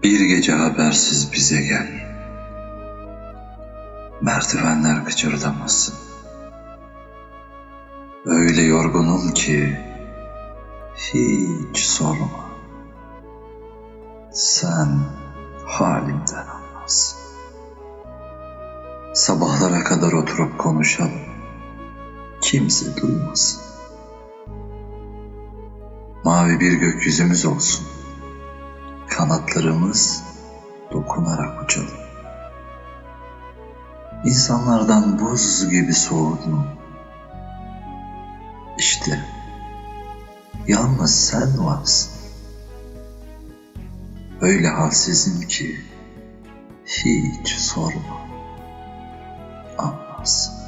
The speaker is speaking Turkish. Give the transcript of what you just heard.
Bir gece habersiz bize gel. Merdivenler gıcırdamasın. Öyle yorgunum ki hiç sorma. Sen halimden anlarsın. Sabahlara kadar oturup konuşalım. Kimse duymasın. Mavi bir gökyüzümüz olsun. Kanatlarımız dokunarak uçalım. İnsanlardan buz gibi soğudum. İşte yalnız sen varsın. Öyle halsizim ki hiç sorma, anlarsın.